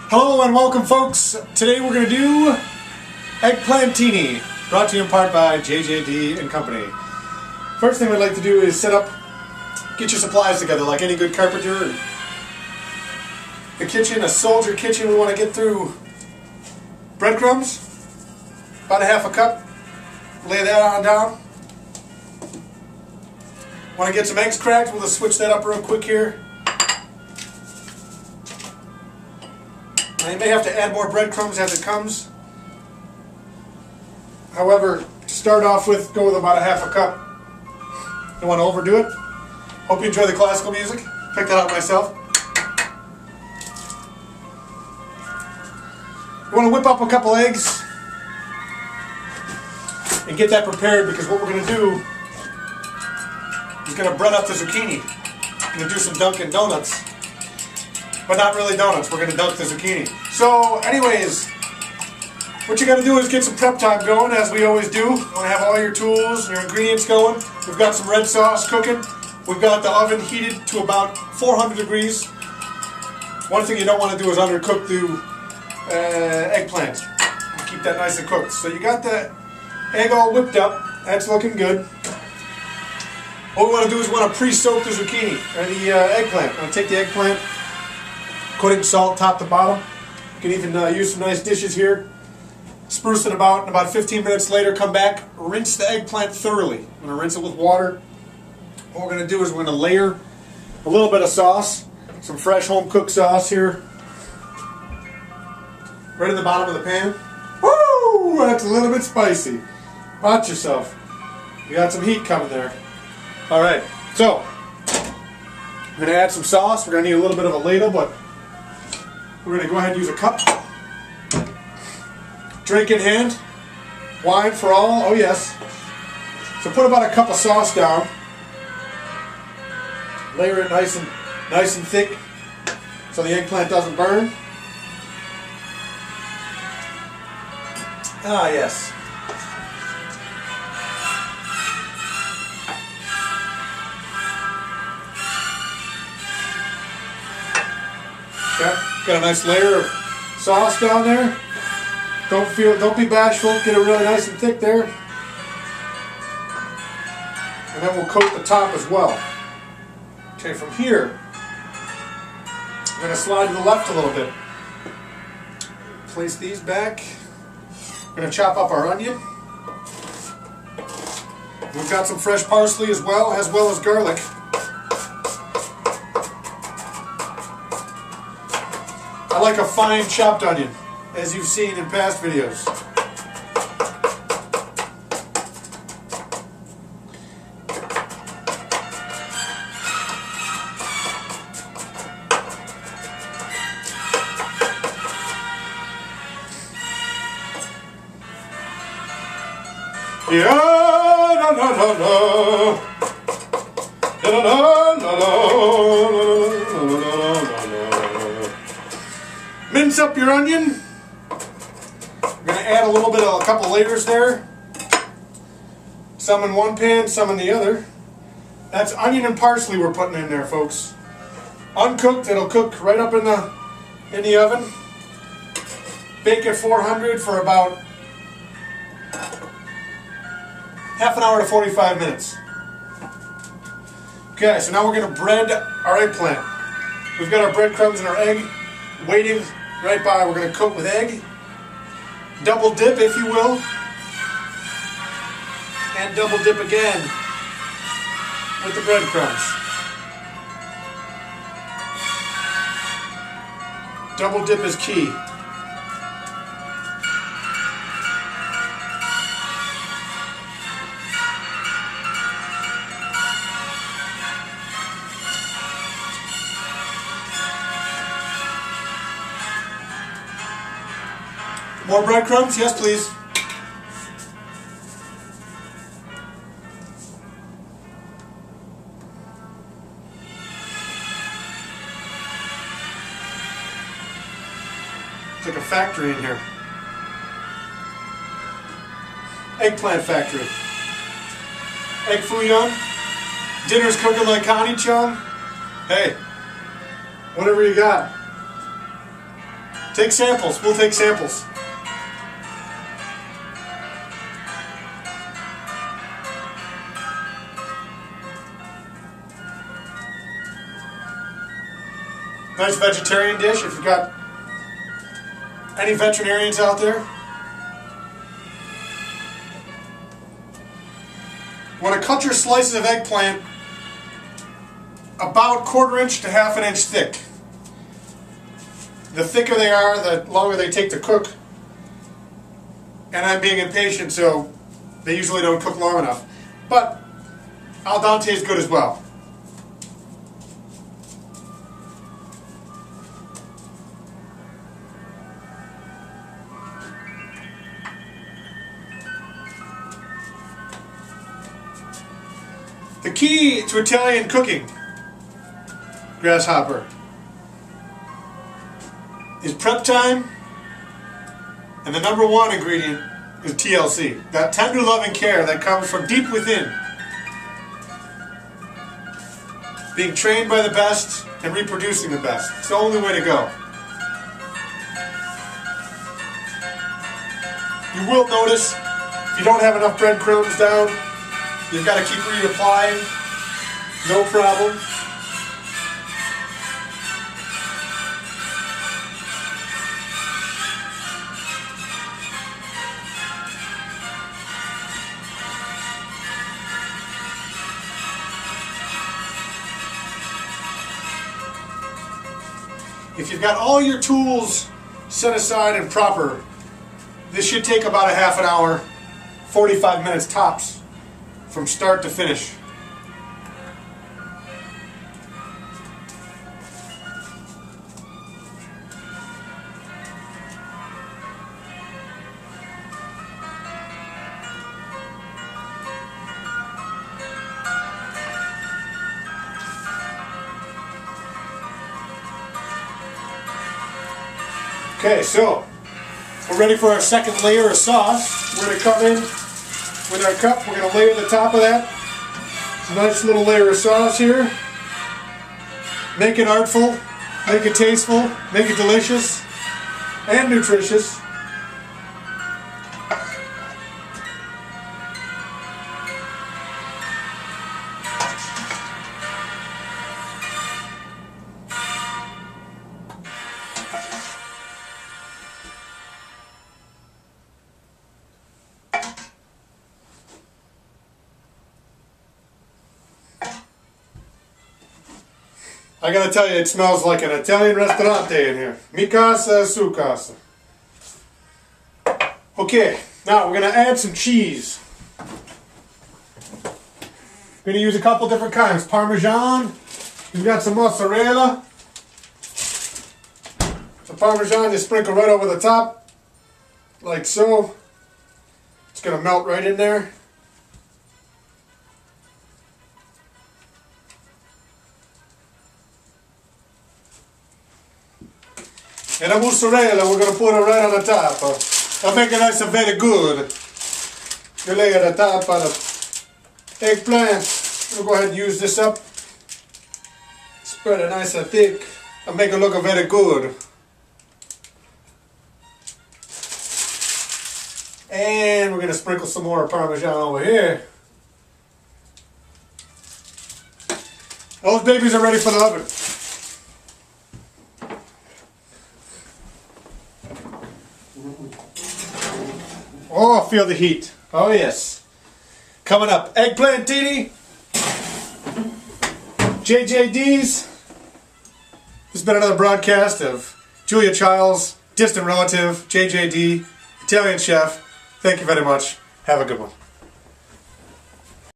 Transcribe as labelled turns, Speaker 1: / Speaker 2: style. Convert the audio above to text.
Speaker 1: Hello and welcome, folks. Today we're going to do eggplantini, brought to you in part by J-JITSU. First thing we'd like to do is get your supplies together like any good carpenter. The kitchen, a soldier kitchen, we want to get through breadcrumbs, about a half a cup, lay that on down. Want to get some eggs cracked, we'll just switch that up real quick here. Now you may have to add more breadcrumbs as it comes. However, to start off with, go with about a half a cup. Don't want to overdo it. Hope you enjoy the classical music. Picked that out myself. You want to whip up a couple eggs and get that prepared, because what we're going to do is going to bread up the zucchini. We're going to do some Dunkin' Donuts. But not really donuts, we're going to dunk the zucchini. So anyways, what you got to do is get some prep time going, as we always do. You want to have all your tools and your ingredients going. We've got some red sauce cooking. We've got the oven heated to about 400 degrees. One thing you don't want to do is undercook the eggplant. Keep that nice and cooked. So you got the egg all whipped up. That's looking good. What we want to do is we want to pre-soak the zucchini, or the eggplant. I'm going to take the eggplant, coat it in salt top to bottom. You can even use some nice dishes here. Spruce it about, and about 15 minutes later come back, rinse the eggplant thoroughly. I'm going to rinse it with water. What we're going to do is we're going to layer a little bit of sauce, some fresh home cooked sauce here, right in the bottom of the pan. Woo! That's a little bit spicy. Watch yourself. You got some heat coming there. Alright, so we're going to add some sauce. We're going to need a little bit of a ladle, but we're going to go ahead and use a cup. Drink in hand. Wine for all. Oh yes. So put about a cup of sauce down. Layer it nice and thick so the eggplant doesn't burn. Ah yes. Okay, got a nice layer of sauce down there. Don't be bashful. Get it really nice and thick there. And then we'll coat the top as well. Okay, from here, I'm going to slide to the left a little bit. Place these back. We're going to chop up our onion. We've got some fresh parsley as well as garlic. I like a fine chopped onion, as you've seen in past videos. Yeah, na na na na. Na na na na na. Mince up your onion. We're going to add a couple layers there. Some in one pan, some in the other. That's onion and parsley we're putting in there, folks. Uncooked, it'll cook right up in the oven. Bake at 400 for about half an hour to 45 minutes. Okay, so now we're going to bread our eggplant. We've got our breadcrumbs and our egg waiting right by. We're going to coat with egg. Double dip, if you will. And double dip again with the breadcrumbs. Double dip is key. More breadcrumbs? Yes, please. It's like a factory in here. Eggplant factory. Egg foo young. Dinner's cooking like Connie Chung. Hey, whatever you got. Take samples. We'll take samples. Nice vegetarian dish if you've got any veterinarians out there. Want to cut your slices of eggplant about 1/4 inch to 1/2 inch thick. The thicker they are, the longer they take to cook. And I'm being impatient, so they usually don't cook long enough. But al dente is good as well. The key to Italian cooking, Grasshopper, is prep time, and the #1 ingredient is TLC. That tender loving care that comes from deep within. Being trained by the best and reproducing the best. It's the only way to go. You will notice if you don't have enough breadcrumbs down, you've got to keep reapplying. No problem. If you've got all your tools set aside and proper, this should take about a 1/2 an hour, 45 minutes tops, from start to finish. Okay, so we're ready for our second layer of sauce. We're going to come in with our cup. We're going to layer the top of that. It's a nice little layer of sauce here. Make it artful, make it tasteful, make it delicious and nutritious. I gotta tell you, it smells like an Italian restaurante in here. Mi casa, su casa. Okay, now we're gonna add some cheese. We're gonna use a couple different kinds. Parmesan, we've got some mozzarella. So Parmesan, you sprinkle right over the top, like so. It's gonna melt right in there. And the mozzarella, we're going to put it right on the top. That'll make it nice and very good. You lay it at the top of the eggplant. We'll go ahead and use this up. Spread it nice and thick. And make it look very good. And we're going to sprinkle some more Parmesan over here. Those babies are ready for the oven. Oh, feel the heat. Oh, yes. Coming up, eggplantini, JJD's. This has been another broadcast of Julia Childs, distant relative, JJD, Italian chef. Thank you very much. Have a good one.